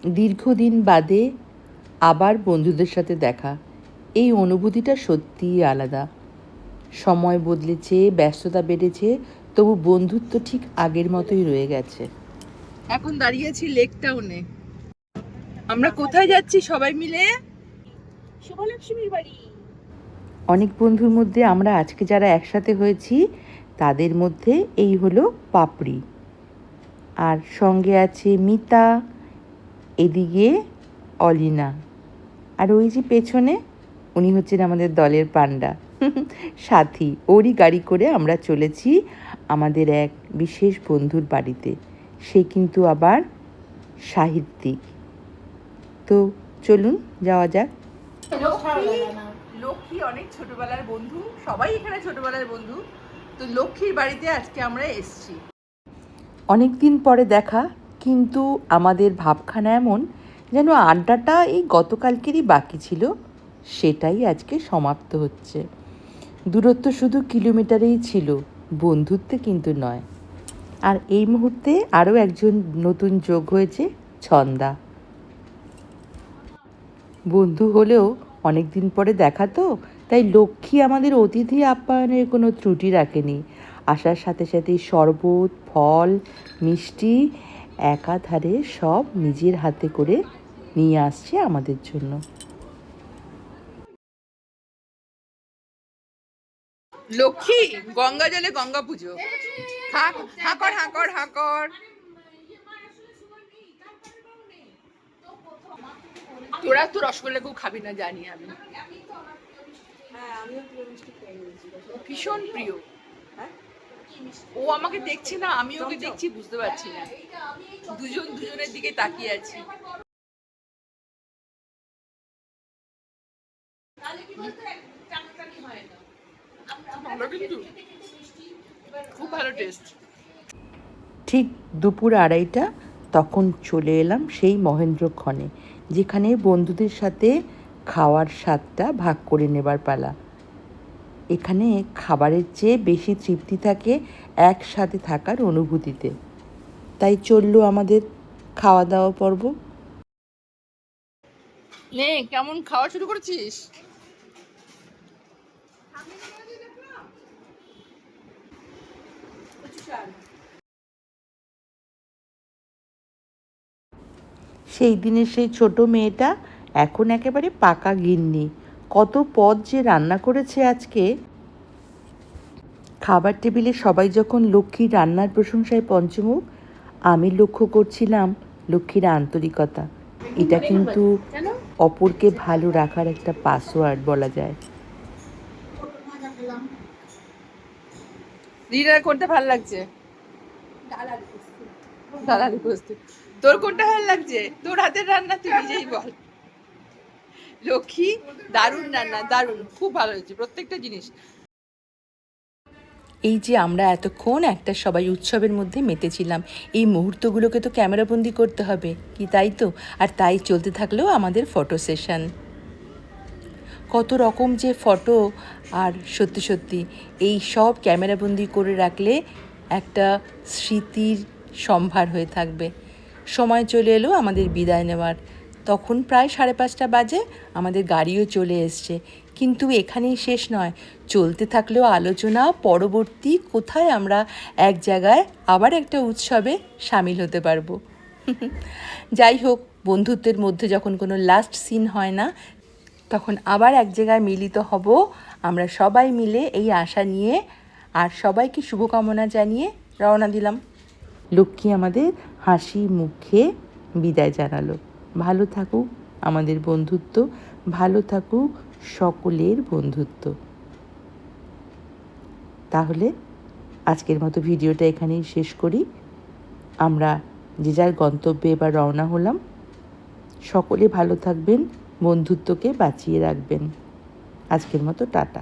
দীর্ঘদিন বাদে আবার বন্ধুদের সাথে দেখা, এই অনুভূতিটা সত্যিই আলাদা। সময় বদলেছে, ব্যস্ততা বেড়েছে, তবু বন্ধুত্ব ঠিক আগের মতোই রয়ে গেছে। এখন দাঁড়িয়েছি লেক টাউনে। আমরা কোথায় যাচ্ছি সবাই মিলে? শুভলক্ষ্মীর বাড়ি। অনেক বন্ধুর মধ্যে আমরা আজকে যারা একসাথে হয়েছি তাদের মধ্যে এই হলো পাপড়ি, আর সঙ্গে আছে মিতা, এদিকে অলিনা, আর ওই যে পেছনে উনি হচ্ছেন আমাদের দলের পান্ডা সাথী। ওরই গাড়ি করে আমরা চলেছি আমাদের এক বিশেষ বন্ধুর বাড়িতে। সে কিন্তু আবার সাহিত্যিক। তো চলুন যাওয়া যাক। লক্ষ্মী অনেক ছোটবেলার বন্ধু, সবাই এখানে ছোটবেলার বন্ধু। তো লক্ষ্মীর বাড়িতে আজকে আমরা এসেছি। অনেক দিন পরে দেখা, কিন্তু আমাদের ভাবখানা এমন যেন আড্ডাটা এই গতকালকেরই বাকি ছিল, সেটাই আজকে সমাপ্ত হচ্ছে। দূরত্ব শুধু কিলোমিটারেই ছিল, বন্ধুত্বে কিন্তু নয়। আর এই মুহূর্তে আরও একজন নতুন যোগ হয়েছে, ছন্দা। বন্ধু হলেও অনেক দিন পরে দেখা তো, তাই লক্ষ্মী আমাদের অতিথি আপ্যায়নের কোনো ত্রুটি রাখেনি। আসার সাথে সাথেই শরবত, ফল, মিষ্টি একাধারে সব নিজের হাতে করে নিয়ে আসছে আমাদের জন্য। লক্ষ্মী গঙ্গা জলে গঙ্গা পুজো। হাঁকর হাঁকর হাঁকর। তোরা তো রসগোল্লা কেউ খাবি না জানি আমি, ভীষণ প্রিয়। ও আমাকে দেখছে না, আমি ওকে দেখছি, বুঝতে পারছি না, দুজন দুজনের দিকে তাকিয়ে আছি। খুব ভালো টেস্ট। ঠিক দুপুর 2:30 তখন চলে এলাম সেই মহেন্দ্রক্ষণে, যেখানে বন্ধুদের সাথে খাওয়ার স্বাদটা ভাগ করে নেবার পালা। এখানে খাবারের চেয়ে বেশি তৃপ্তি থাকে একসাথে থাকার অনুভূতিতে। তাই চললো আমাদের খাওয়া দাওয়া পর্ব। নে, কেমন খাওয়া শুরু করেছিস? সেই দিনের সেই ছোট মেয়েটা এখন একেবারে পাকা গিন্নি। কত পদ যে রান্না করেছে আজকে। খাবার টেবিলে সবাই যখন লক্ষ্মীর রান্নার প্রশংসায় পঞ্চমুখ, আমি লক্ষ্য করছিলাম লক্ষ্মীর আন্তরিকতা। এটা কিন্তু অপরকে ভালো রাখার একটা পাসওয়ার্ড বলা যায়। ডিনার কোনটা ভালো লাগছে? ডাল আলু পোস্ত। তোর কোনটা ভালো লাগছে? তোর হাতের রান্না তুই নিজেই বল। লক্ষ্মী দারুণ রান্না, দারুণ, খুব ভালো হয়েছে প্রত্যেকটা জিনিস। এই যে আমরা এতক্ষণ একটা সবাই উৎসবের মধ্যে মেতেছিলাম, এই মুহূর্তগুলোকে তো ক্যামেরাবন্দি করতে হবে, কি তাই তো? আর তাই চলতে থাকলেও আমাদের ফটো সেশন। কত রকম যে ফটো, আর সত্যি সত্যি এই সব ক্যামেরাবন্দি করে রাখলে একটা স্মৃতির সম্ভার হয়ে থাকবে। সময় চলে এলো আমাদের বিদায় নেওয়ার। তখন প্রায় 5:30 বাজে, আমাদের গাড়িও চলে এসছে। কিন্তু এখানেই শেষ নয়, চলতে থাকলেও আলোচনা পরবর্তী কোথায় আমরা এক জায়গায় আবার একটা উৎসবে সামিল হতে পারবো। যাই হোক, বন্ধুত্বের মধ্যে যখন কোনো লাস্ট সিন হয় না, তখন আবার এক জায়গায় মিলিত হব আমরা সবাই মিলে, এই আশা নিয়ে আর সবাইকে শুভকামনা জানিয়ে রওনা দিলাম। লক্ষ্মী আমাদের হাসি মুখে বিদায় জানালো। ভালো থাকুক আমাদের বন্ধুত্ব, ভালো থাকুক সকলের বন্ধুত্ব। তাহলে আজকের মতো ভিডিওটা এখানেই শেষ করি। আমরা যে যার গন্তব্যে এবার রওনা হলাম। সকলে ভালো থাকবেন, বন্ধুত্বকে বাঁচিয়ে রাখবেন। আজকের মতো টাটা।